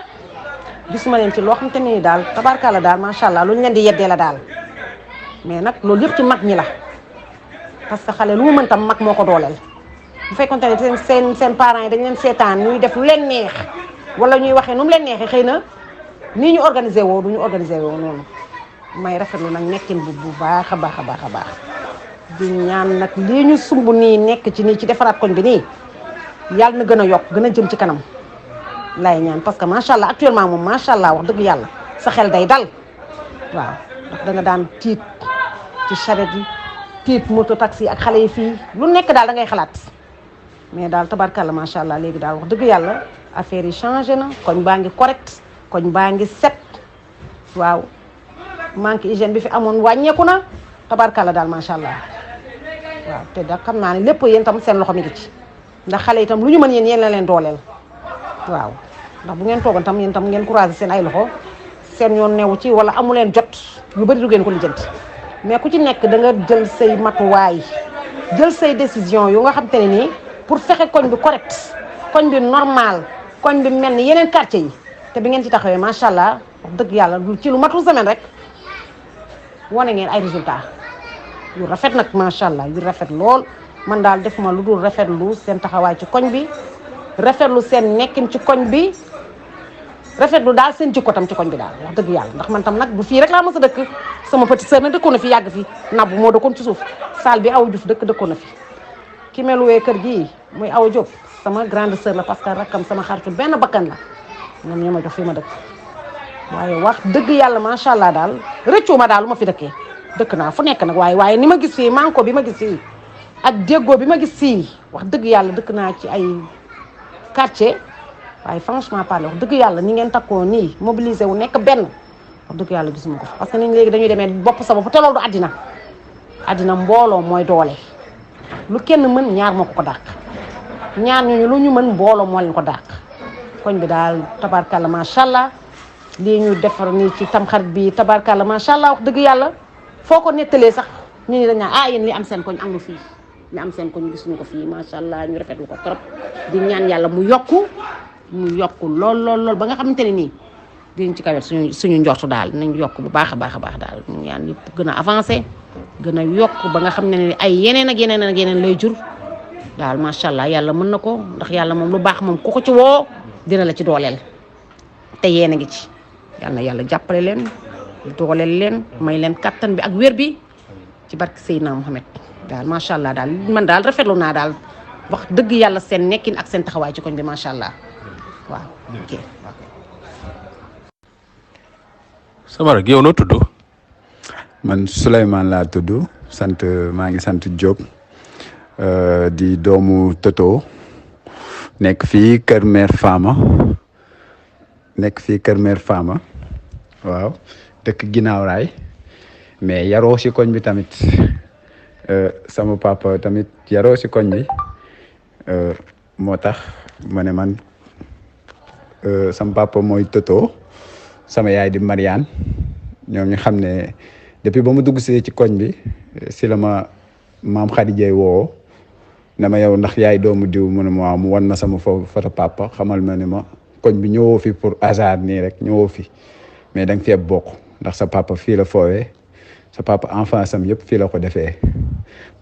gisuma leen ci loo xam te ni daal tabarkalla daal macha allah lu ñu leen di yeddee la daal mais nag loolu yëpp ci mag ñi la parce que xale lu mu mën tam mag moo ko dooleel bu fekkonte ne seen parents yi dañ leen seetaan ñuy def lu leen neex wala ñuy waxee nu mu leen neexee xëy na nii ñu organisé woo du ñu organisé woo noonu may rafetlu nag nekkin bu baax a baax a baax a baax di ñaan nag lii ñu sumb nii nekk ci nii ci defaraat koñ bi nii yàlla na gën a yokk gën a jëm ci kanam lay ñaan parce que macha allah actuellement moom macha allah wax dëgg yàlla sa xel day dal waaw ndax da nga daan tiit ci charrette yi tiit moto taxi ak xale yi fii lu nekk daal da ngay xalaat mais daal tabarkalla macha allah léegi daal wax dëgg yàlla affaire yi changé na koñ baa ngi correct koñ baa ngi set waaw manque hygiène bi fi amoon wàññeeku na tabarkalla daal macha allah waaw te da xam naa ne lépp yéen tam seen loxo mi ngi ci ndax xale itam lu ñu mën yéen la leen dooleel waaw ndax bu ngeen toogoon tam yéen tam ngeen croiser seen ay loxo seen yoon newu ci wala amu leen jot yu bëri du ngeen ko lijjanti mais ku ci nekk da nga jël say matuwaay jël say décision yu nga xam te ne nii pour fexe koñ bi correct koñ bi normal koñ bi mel ni yeneen quartier yi te bi ngeen ci taxawee macha allah wax dëgg yàlla ci lu matul semaine rek wane ngeen ay résultats yu rafet nag macha allah yu rafet lool man daal defuma lu dul rafetlu seen taxawaay ci koñ bi rafetlu seen nekkin ci koñ bi rafetlu daal seen jikko tam ci koñ bi daal wax dëgg yàlla ndax man tam nag du fii rek laa mës a dëkk sama petite sœur nag dëkkoon na fi yàgg fi nabu moo dëkkoon ci suuf saal bi Awa Diouf dëkkoon na fi ki meluwee kër gii muy Awa Diop sama grande sœur la parce que rakkam sama xaritu benn bakkan la ñoom ñoo ma jox fii ma dëkk waaye wax dëgg yàlla macha allah daal rëccu ma daal lu ma fi dëkkee dëkk naa fu nekk nag waaye ni ma gis fii manko bi ma gis fii ak déggoo bi ma gis fii wax dëgg yàlla dëkk naa ci ay quartier waaye franchement parler wax dëgg yàlla ni ngeen takkoo nii mobilisé wu nekk benn wax dëgg yàlla gisuma ko parce que nit ñi léegi dañuy demee bopp sa bopp te loolu du àddina mbooloo mooy doole lu kenn mën ñaar moo ko dàq ñaar ñooñu lu ñu mën mbooloo moo leen ko dàq koñ bi daal tabarkalla macha allah lii ñu defar nii ci tamxarit bi tabarkalla macha allah wax dëgg yàlla foo ko nettalee sax ñu ni dañ naan yéen li am seen koñ am na fii li am seen koñ gisuñu ko fii macha allah ñu rafetlu ko trop di ñaan yàlla mu yokku lool ba nga xamante ne nii dinañ ci kawet suñu njortu daal nañ yokk bu baax a baax daal ñu ñaan yëpp gën a avancé gën a yokk ba nga xam ne ni ay yeneen ak yeneen lay jur daal macha allah yàlla mën na ko ndax yàlla moom lu baax moom ku ko ci woo dina la ci dooleel te yéen a ngi ci yàlla na yàlla jàppale leen dooleel leen may leen kattan bi ak wér bi ci barke Seydina Mohamed daal macha allah daal man daal rafetlu naa daal wax dëgg yàlla seen nekkin ak seen taxawaay ci koñ bi macha allah waaw. ok. sama rek yow noo tudd. man Souleymane laa tudd maa ngi sant Diop di doomu Toto nekk fii Kër Mère Fama waaw dëkk ginnaaw raay mais yaroo si koñ bi tamit sama papa tamit yaroo si koñ bi moo tax ma ne man sama papa mooy Toto sama yaay di Mariane ñoom ñu xam ne depuis ba mu dugg si ci koñ bi si la ma maam Khadija woo ne ma yow ndax yaay doomu diw mu ne ma waaw mu wan ma sama photo papa xamal ma ne ma koñ bi ñëwoo fi pour hasard nii rek ñëwoo fi mais da nga fee bokk ndax sa papa fii la foowee sa papa enfance am yëpp fii la ko defee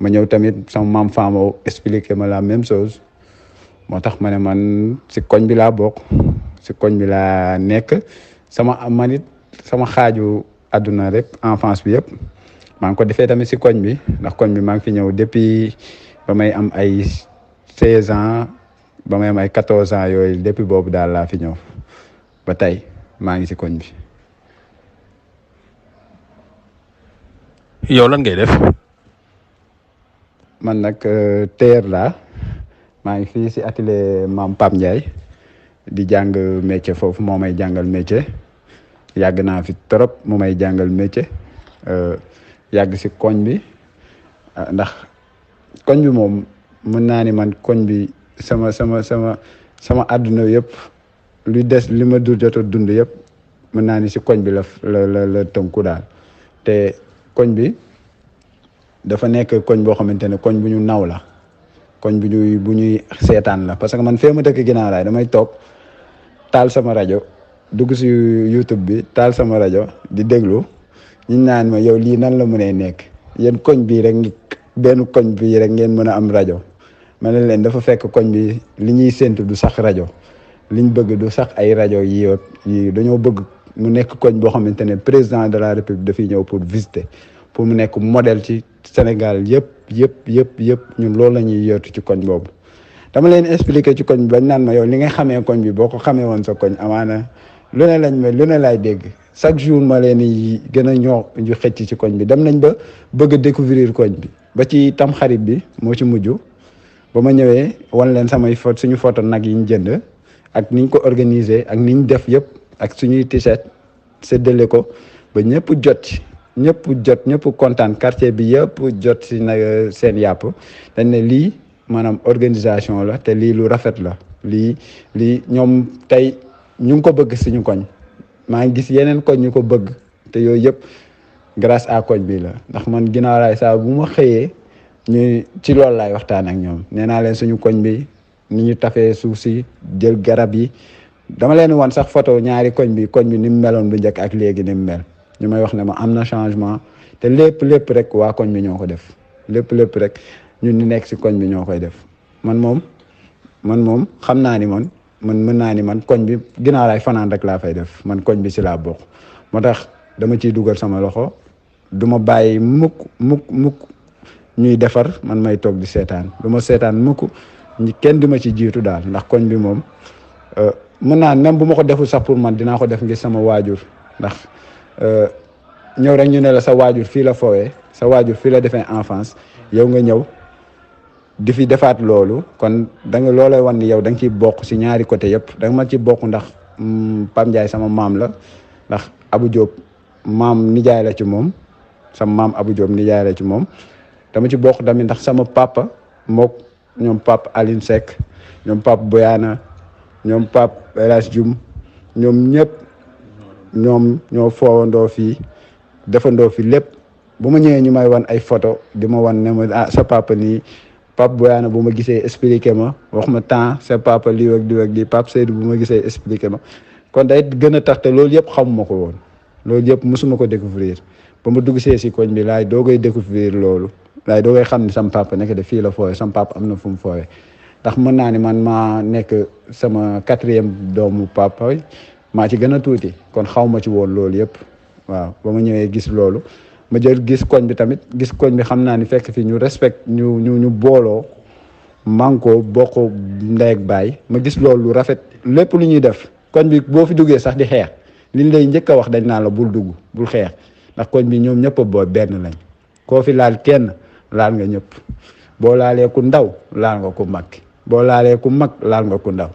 ma ñëw tamit sama maam Fama expliqué ma la même chose moo tax ma ne man si koñ bi laa bokk si koñ bi laa nekk manit sama xaaju àdduna rek enfance bi yëpp maa ngi ko defee tamit si koñ bi ndax koñ bi maa ngi fi ñëw depuis ba may am ay 16 ans ba may am ay 14 ans yooyu depuis boobu daal laa fi ñëw ba tey maa ngi si koñ bi. yow lan ngay def. man nag tailleur laa maa ngi fii si atelier maam Pape Ndiaye di jàng métier foofu moo may jàngal métier yàgg naa fi trop mu may jàngal métier yàgg si koñ bi ndax koñ bi moom mën naa ni man koñ bi sama àdduna yëpp lu des li ma jot a dund yëpp mën naa ni si koñ bi la tënku daal te koñ bi dafa nekk koñ boo xamante ne koñ bu ñu naw la koñ bu ñuy seetaan la parce que man fee ma dëkk ginnaaw laay damay toog taal sama rajo dugg si YouTube bi taal sama rajo di déglu ñu naan ma yow lii nan la mënee nekk yéen koñ bii rek benn koñ bii rek ngeen mën a am rajo ma ne leen dafa fekk koñ bi li ñuy séntu du sax rajo liñ bëgg du sax ay rajo yi dañoo bëgg mu nekk koñ boo xamante ne président de la république dafay ñëw pour visiter pour mu nekk modèle ci Sénégal yëpp ñun loolu la ñuy yootu ci koñ boobu. dama leen expliquer ci koñ bi bañ naan ma yow li nga xamee koñ bi boo ko xamee woon sa koñ amaana lu ne laay dégg chaque jour ma leen di gën a ñoo ñu xëcc ci koñ bi dem nañ ba bëgg a découvrir koñ bi ba ci tam xarit bi moo ci mujj ba ma ñëwee wan leen samay suñu photo nag yi ñu jënd ak niñ ko organiser ak niñ def yëpp ak suñuy t-shirt séddale ko ba ñëpp jot ñëpp kontaan quartier bi yëpp jot si nag seen yàpp dañ ne lii maanaam organisation la te lii lu rafet la lii ñoom tey ñu ngi ko bëgg suñu koñ maa ngi gis yeneen koñ ñu ko bëgg te yooyu yëpp grâce à koñ bi la ndax man ginnaaw laay saa bu ma xëyee ñu ci loolu laay waxtaan ak ñoom nee naa leen suñu koñ bi ni ñu tafee suuf si jël garab yi dama leen wan sax photo ñaari koñ bi ni mu meloon bu njëkk ak léegi ni mu mel ñu may wax ne ma am na changement te lépp rek waa koñ bi ñoo ko def lépp rek ñun ñu nekk si koñ bi ñoo koy def man moom xam naa ni man man mën naa ni man koñ bi ginnaaw laay fanaan rek laa fay def man koñ bi si laa bokk moo tax dama ciy dugal sama loxo du ma bàyyi mukk ñuy defar man may toog di seetaan du ma seetaan mukk kenn di ma ci jiitu daal ndax koñ bi moom mën naa même bu ma ko deful sax pour man dinaa ko def ngir sama waajur ndax ñëw rek ñu ne la sa waajur fii la foowee sa waajur fii la defee enfance yow nga ñëw di fi defaat loolu kon da nga loolay wan ni yow da nga ciy bokk si ñaari côté yëpp da nga ma ci bokk ndax Pape Ndiaye sama maam la ndax Abou Diop maam nijaay la ci moom sama maam Abou Diop nijaay la ci moom dama ci bokk tamit ndax sama papa mook ñoom Pape Aline Seck ñoom Pape Boyana ñoom Pape El Hadj Dioum ñoom ñëpp ñoom ñoo foowandoo fii defandoo fi lépp bu ma ñëwee ñu may wan ay photo di ma wan ne ma sa papa nii Pape Boyana bu ma gisee expliqué ma wax ma temps sa papa lii ak lii ak lii Pape Seydou bu ma gisee expliqué ma kon day gën a tax te loolu yëpp xamuma ko woon loolu yëpp mosuma ko découvrir ba ma dugg see si koñ bi laay doogay découvrir loolu laay doogay xam ni sama papa nekk de fii la foowe sama papa am na fu mu foowe ndax mën naa ni man maa nekk sama 4e doomu papa maa ci gën a tuuti kon xaw ma ci woon loolu yëpp waaw ba ma ñëwee gis loolu ma jël gis koñ bi tamit gis koñ bi xam naa ni fekk fi ñu respect ñu booloo manko bokk ndey ak baay ma gis loolu lu rafet lépp lu ñuy def koñ bi boo fi duggee sax di xeex liñ lay njëkk a wax dañ naan la bul dugg bul xeex ndax koñ bi ñoom ñëpp a boo benn lañ koo fi laal kenn laal nga ñëpp boo laalee ku ndaw laal nga ku mag boo laalee ku mag laal nga ku ndaw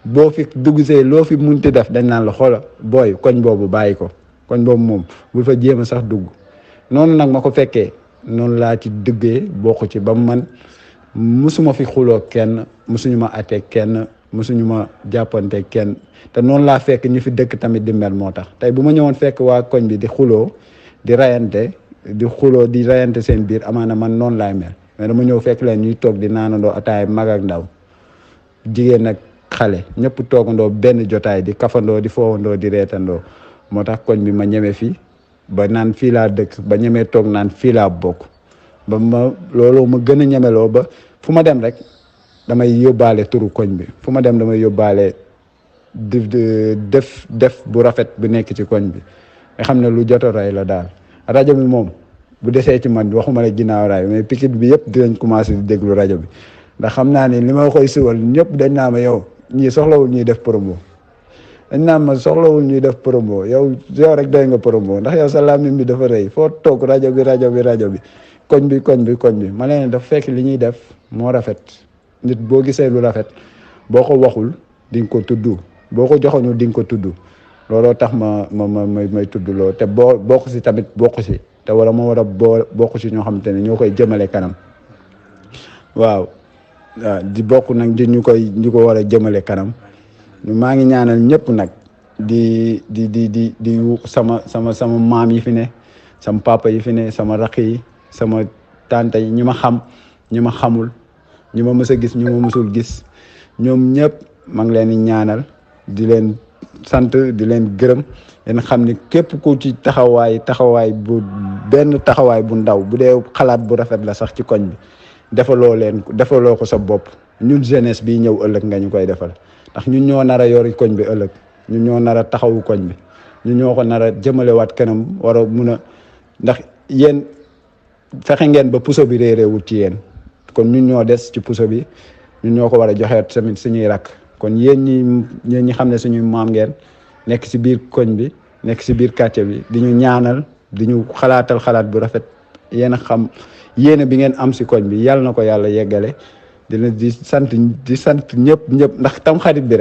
boo fi dugg see loo fi munti def dañ naan la xoola booy koñ boobu bàyyi ko koñ boobu moom bul fa jéem a sax dugg noonu nag ma ko fekkee noonu laa ci duggee bokk ci ba man musuma fi xuloo kenn musuñu ma attee kenn musuñu ma jàppante kenn te noonu laa fekk ñu fi dëkk tamit di mel moo tax tey bu ma ñëwoon fekk waa koñ bi di xuloo di rayante seen biir amaana man noonu laay mel mais dama ñëw fekk leen ñuy toog di naanandoo ataay mag ak ndaw jigéen ak xale ñëpp toogandoo benn jotaay di kafandoo di foowandoo di reetandoo moo tax koñ bi ma ñeme fi ba naan fii laa dëkk ba ñemee toog naan fii laa bokk ba ma loolu ma gën a ñemeloo ba fu ma dem rek damay yóbbaale turu koñ bi fu ma dem damay yóbbaale def bu rafet bu nekk ci koñ bi nga xam ne lu jot a roy la daal rajo bi moom bu desee ci man waxuma la ginnaaw raay mais Pikine bi yëpp dinañ commencé di déglu rajo bi ndax xam naa ne li ma koy siwal ñëpp dañ naa ma yow ñii soxlawul ñuy def promo dañ naan ma soxlawul ñuy def promo yow rek doy nga promo ndax yow sa làmmiñ bi dafa rëy foo toog rajo bi koñ bi ma leen dafa fekk li ñuy def moo rafet nit boo gisee lu rafet boo ko waxul di nga ko tudd boo ko joxoñu di nga ko tudd looloo tax may tudd loolu te bokk si tamit bokk si te wala ma war a bokk si ñoo xamante ne ñoo koy jëmale kanam waaw di bokk nag di ñu ko war a jëmale kanam maa ngi ñaanal ñëpp nag di sama maam yi fi ne sama papa yi fi ne sama rakk yi sama tante yi ñi ma xam ñi ma xamul ñi ma mës a gis ñi ma mësul gis ñoom ñëpp maa ngi leen di ñaanal di leen sant di leen gërëm leen xam ni képp ku ci taxawaay bu ndaw bu dee xalaat bu rafet la sax ci koñ bi defaloo ko sa bopp ñun jeunesse bi ñëw ëllëg nga ñu koy defal ndax ñun ñoo nar a yori koñ bi ëllëg ñun ñoo nar a taxawu koñ bi ñun ñoo ko nar a jëmalewaat kanam war a mun a ndax yéen fexe ngeen ba puso bi réeréewut ci yéen kon ñun ñoo des ci puso bi ñun ñoo ko war a joxe tamit suñuy rakk kon yéen ñi xam ne suñuy maam ngeen nekk si biir koñ bi nekk si biir quartier bi di ñu ñaanal di ñu xalaatal xalaat bu rafet yéen a xam yéene bi ngeen am si koñ bi yàlla na ko yàlla yeggale di sant ñëpp ndax tamxarit bi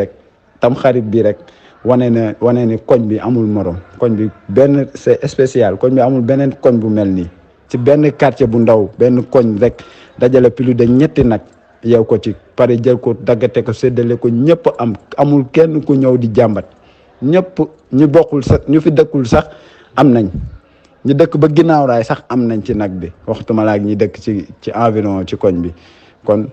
rek wane ni koñ bi amul morom koñ bi benn c'est spécial koñ bi amul beneen koñ bu mel nii ci benn quartier bu ndaw benn koñ rek dajale plus de ñetti nag yow ko ci pare jël ko daggate ko séddale ko ñëpp amul kenn ku ñëw di jàmbat ñëpp ñu bokkul sax ñu fi dëkkul sax am nañ ñu dëkk ba ginnaaw raay sax am nañ ci nag bi waxtuma la ak ñi dëkk ci environ ci koñ bi kon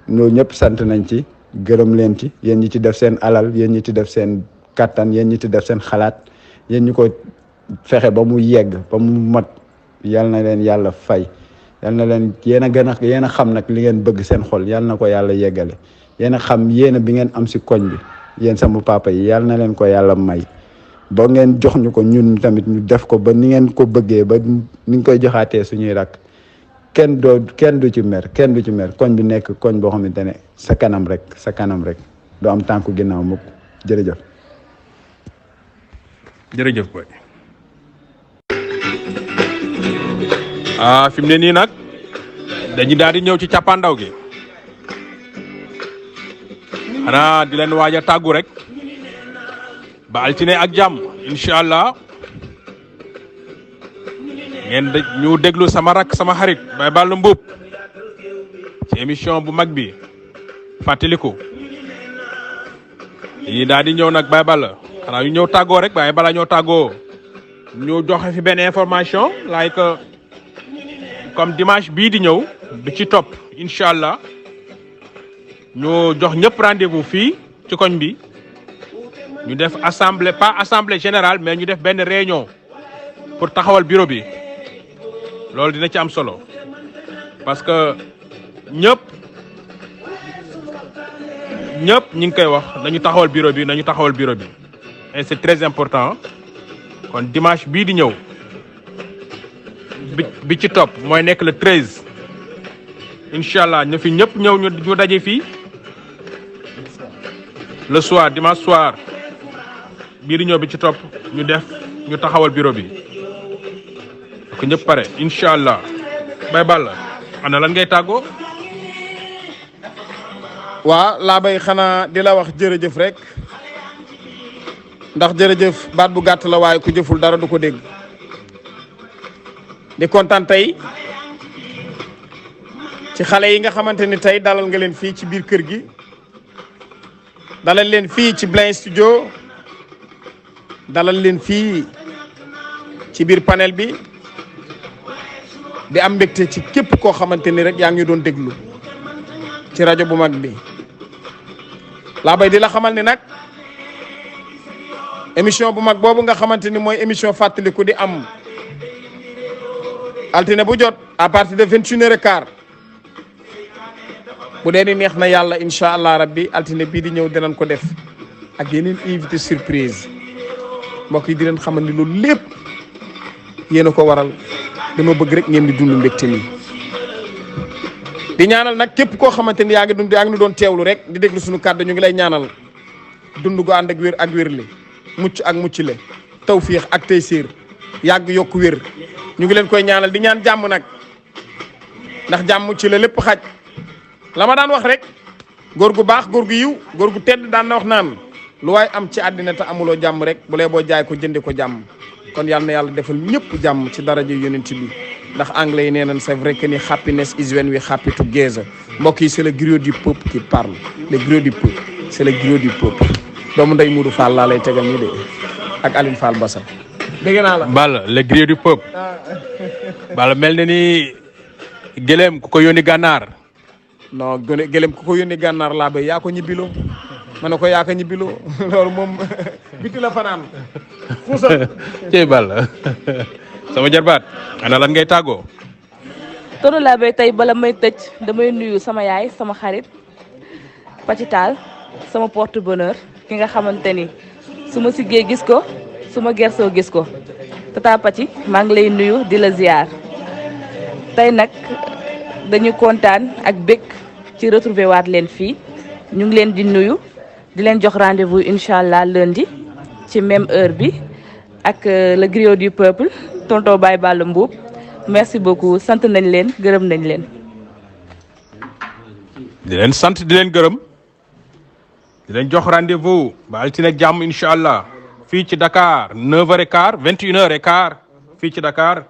ñoo ñëpp sant nañ ci gërëm leen ci yéen ñi ci def seen alal yéen ñi ci def seen kattan yéen ñi ci def seen xalaat yéen ñi ko fexe ba mu yegg ba mu mat yal na leen yàlla fay yal na leen yéen a xam nag li ngeen bëgg seen xol yal na ko yàlla yeggale yéen a xam yéen bi ngeen am si koñ bi yéen sama papa yi yàlla na leen ko yàlla may ba ngeen jox ñu ko ñun tamit ñu def ko ba ni ngeen ko bëggee ba ni ñu koy joxaatee suñuy rak kenn du ci mer koñ bi nekk koñ boo xamante ne sa kanam rek doo am tànku ginnaaw mukk jërëjëf. jërëjëf boy fi mu ne nii nag dañu daal di ñëw ci càppaandaw gi xanaa di leen waaj a tàggu rek ba altine ak jàmm incha allah ngeen ñu déglu sama rak sama xarit Baye Balla Mboup ci émission bu mag bi fàttaliku yi daal di ñëw nag Baye Balla xanaa ñu ñëw tàggoo rek Baye Balla ñoo tàggoo ñu joxe fi benn information like comme dimanche bii di ñëw bi ci topp incha allah ñu jox ñëpp rendez-vous fii ci koñ bi ñu def assemblée pas assemblée générale mais ñu def benn réunion pour taxawal bureau bi loolu dina ci am solo parce que ñëpp ñi ngi koy wax nañu taxawal bureau bi et c'est très important kon dimanche bii di ñëw bi ci topp mooy nekk le 13 incha allah ñu fi ñëpp ñëw ñu daje fii le soir dimanche soir bii di ñëw bi ci topp ñu taxawal bureau bi ko ñëpp pare incha allah Baye Balla ana lan ngay tàggoo. waa laa bay xanaa di la wax jërëjëf rek ndax jërëjëf baat bu gàtt la waaye ku jëful dara du ko dégg di kontaan tey ci xale yi nga xamante ni tey dalal nga leen fii ci biir kër gi dalal leen fii ci Blin Studio dalal leen fii ci biir panel bi di am mbégte ci képp koo xamante ni rek yaa ngi doon déglu ci rajo bu mag bi laa bay di la xamal ni nag émission bu mag boobu nga xamante ni mooy émission fàttaliku di am altine bu jot à partir de 21h15 bu dee ni neex na yàlla incha allah rabbi altine bii di ñëw dinañ ko def ak yeneen invité surprise mbokk yi di leen xamal ni loolu lépp yéen a ko waral dama bëgg rek ngeen di dund mbégte mi di ñaanal nag képp koo xamante ni yaa ngi doon teewlu rek di déglu suñu kàddu ñu ngi lay ñaanal dund gu ànd ak wér ak wérle mucc ak mucc le tawfiix ak taysiir yàgg yokku wér ñu ngi leen koy ñaanal di ñaan jàmm nag ndax jàmm ci la lépp xaj la ma daan wax rek góor gu baax góor gu yiw góor gu tedd daan na wax naan lu waay am ci àddina te amuloo jàmm rek bu lee boo jaay ko jënde ko jàmm kon yàlla na yàlla defal ñëpp jàmm ci daraja yonent bi ndax anglais yi nee nañ c'est vrai que ni happiness is when we happy together mbokk yi c'est le griot du peuple qui parle le griot du peuple c'est le griot du peuple doomu ndey Moudou Fall laa lay tegal ñu de ak Aline Fall Bassa dégg naa la Balla le griot du peuple Balla mel na ni gëléem ku ko yónni gànnaar non gëléem ku ko yónni gànnaar laa bay yaa ko ñibbiloo ma ne ko yaa ko ñibbiloo loolu moom biti la fanaan fuusal cey Balla sama jarbaat ana lan ngay tàggoo. Tonton Labe tey bala may tëj damay nuyu sama yaay sama xarit Patital sama porte bonheur ki nga xamante ni su ma siggee gis ko su ma gersoo gis ko tata Pati maa ngi lay nuyu di la ziar tey nag dañu kontaan ak bég ci retrouver waat leen fii ñu ngi leen di nuyu di leen jox rendez-vous incha allah lundi ci même heure bi ak le griot du peuple tonton Baye Balla Mboup merci beaucoup sant nañ leen gërëm nañ leen. di leen sant di leen gërëm di leen jox rendez-vous ba altine ak jàmm incha allah fii ci Dakar 9h15 21h15 fii ci Dakar.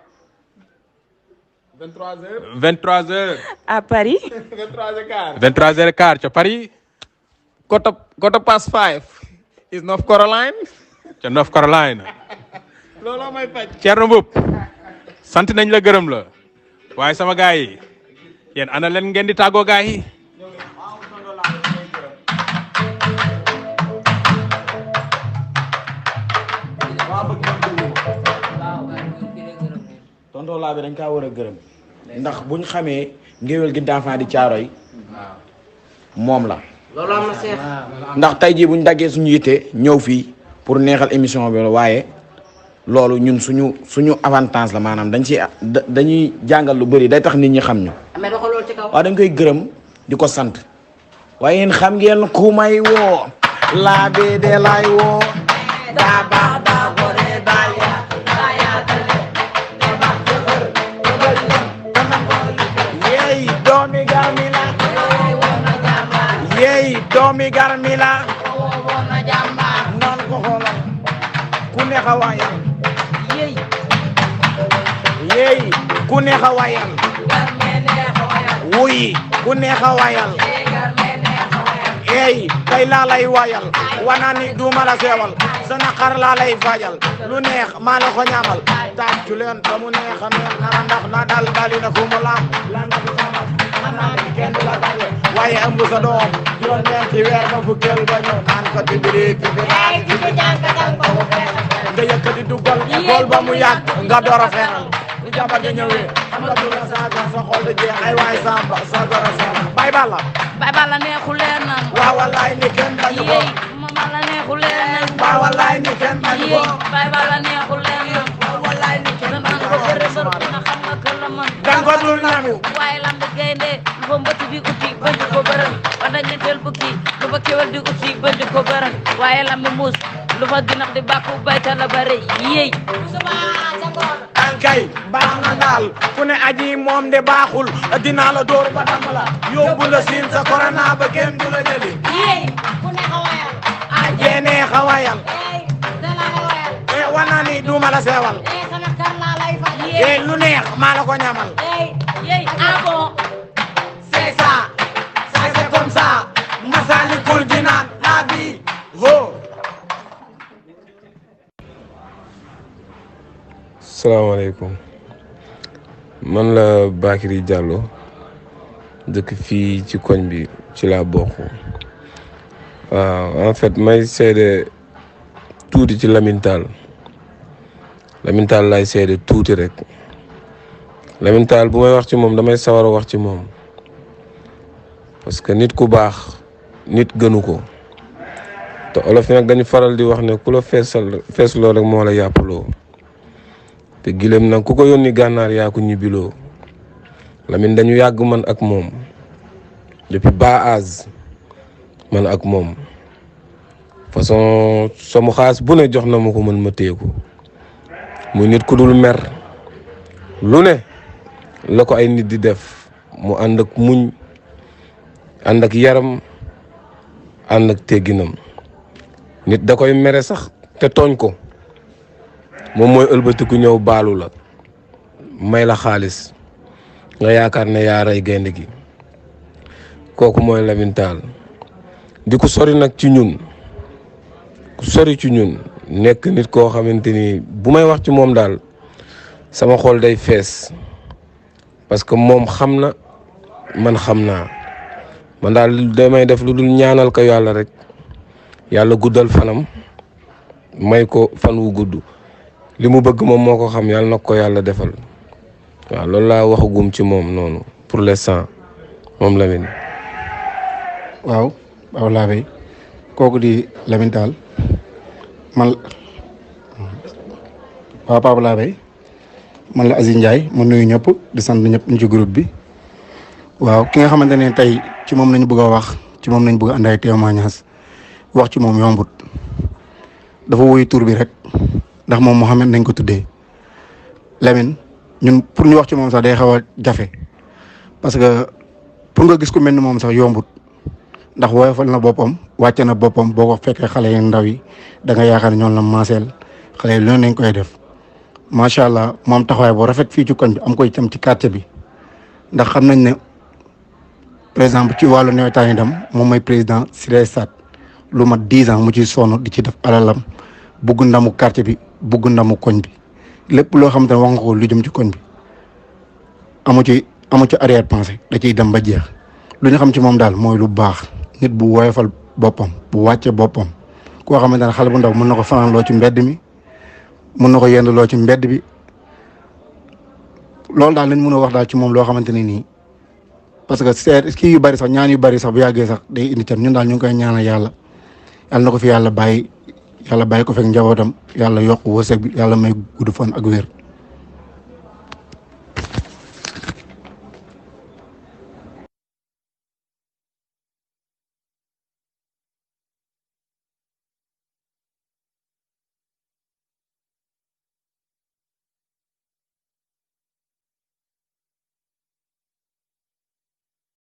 23h. à Paris. 23h15 ca Paris. Quarter past 5 is North Carolina. ca North Carolina. looloo may faj. Thierno Mboup sant nañ la gërëm la waaye sama gars yi yéen ana leen ngeen di tàggoo gars yi. tonton laa bi dañ kaa war a gërëm ndax buñ xamee ngéwél gi d'enfant di Caaroy moom la loolu am na seex. ndax tey jii bu ñu daggee suñu yitte ñëw fii pour neexal émission bi waaye loolu ñun suñu avantage la maanaam dañuy jàngal lu bëri day tax nit ñi xam ñu. mais doxal loolu ci kaw. waaw dañ koy gërëm di ko sant waaye yéen xam ngeen ku may woo laa bee de laay woo daa baax daa gore daa yaatale daa baax yeey doomi garmi la yeey doomi garmi la noon ko xoolal ku neex a waayal yeey ku neex a waayal wuy ku neex a waayal eey tey laa lay waayal wana ni duuma la seewal sa naqar laa lay faajal lu neex maa la ko ñaamal tàccu leen ba mu neex a neex na ndax na dal dali na fu mu laam lan na du samat man naa ni kenn du la tàgge waaye ëmb sa doom juróom ñeenti weer ba fukkeel ba ñëw naan ko tibiri tibiri nga yëkkati duggal bool ba mu yàgg nga door a fenal lu jabar ga ñëwee nga du la saaga sa xol di jeex ay waay samba sa door a fenal bay balla neexu leen nan waaw wallaay ni kenn bañu ko mama la neexu leen nan waaw wallaay ni kenn bañu ko bay bala neexu leen nan waaw wallaay ni kenn man ko gërëm na xam nga kër la man dan ko dul namiw waaye lamb gaynde lu fa mbëtt bi uti bënd ko bërën ba dañ ne teel bukki lu fa kéwal di uti bënd ko bërën waaye lamb muus lu fa ginax di bàkku bayta la bare yéey an kay baax na daal fu ne aji moom de baaxul dinaa la door ba dam la yóbbu la siin sa corona ba kenn du la jëli ajee neex a wayal e wana ni duuma la seewal e lu neex maa la ko ñamal yéey ah bon c'est ça c'est comme ça Massalikul Jinaan la vie ho salaamaaleykum man la Bakary Diallo dëkk fii ci koñ bi ci laa bokk waaw en fait may seede tuuti ci Lamine Tall lay seede tuuti rek Lamine Tall bu may wax ci moom damay sawar a wax ci moom parce que nit ku baax nit gënu ko te olof yi nag dañu faral di wax ne ku la feesloo rek moo la yàppaloo te gileem nag ku ko yónni gànnaar yaa ko ñibbiloo Lamine dañu yàgg man ak moom depuis bas âge man ak moom façon sama xaas bu ne jox na ma ko man ma téeku muy nit ku dul mer lu ne la ko ay nit di def mu ànd ak muñ ànd ak yaram ànd ak tegginam nit da koy mere sax te tooñ ko moom mooy ëlbatiku ñëw baalu la may la xaalis nga yaakaar ne yaa rey gaynde gi kooku mooy Lamine Tall di ko sori nag ci ñun ku sori ci ñun nekk nit koo xamante ni bu may wax ci moom daal sama xol day fees parce que moom xam na man xam naa man daal damay def lu dul ñaanal ko yàlla rek yàlla guddal fanam may ko fan wu gudd li mu bëgg moom moo ko xam yàlla na ko yàlla defal waaw loolu laa waxagum ci moom noonu pour l'instant moom Lamine. waaw laa bay kooku di Lamine Tall man waaw Pape laa bay man la Aziz Ndiaye ma nuyu ñëpp di sant ñëpp ñu ci groupe bi waaw ki nga xamante ne tey ci moom lañu bëgg a wax ci moom lañu bëgg a andi ay témoignage wax ci moom yombut dafa woy tur bi rek ndax moom Mouhamed nañ ko tuddee Lamine ñun pour ñu wax ci moom sax day xaw a jafe parce que pour nga gis ku mel ni moom sax yombut ndax woyofal na boppam wàcce na boppam boo ko fekkee xale yi ndaw yi da nga yaakaar ne ñoom la maaseel xale yi loolu nañ koy def macha allah moom taxawaay boo rafet fii ci koñ bi am koy tam ci quartier bi ndax xam nañ ne par exemple ci wàllu nawetaan yi dem moom mooy président Siré Sat lu mat 10 ans mu ciy sonn di ci def alalam bugg ndamu quartier bi bugg ndamu koñ bi lépp loo xamante ne wax nga ko lu jëm ci koñ bi amu ci arrière pensée da ciy dem ba jeex lu ñu xam ci moom daal mooy lu baax nit bu woyofal boppam bu wàcce boppam koo xamante ne xale bu ndaw mën na ko fanaan loo ci mbedd mi mën na ko yend loo ci mbedd bi loolu daal lañ mën a wax daal ci moom loo xamante ne nii parce que kii yu bari sax ñaan yu bari sax bu yàggee sax day indi cat ñun daal ñu ngi koy ñaanal yàlla na ko fi yàlla bàyyi ko fekk njabootam yàlla yokk wërsëg bi yàlla may gudd fan ak wér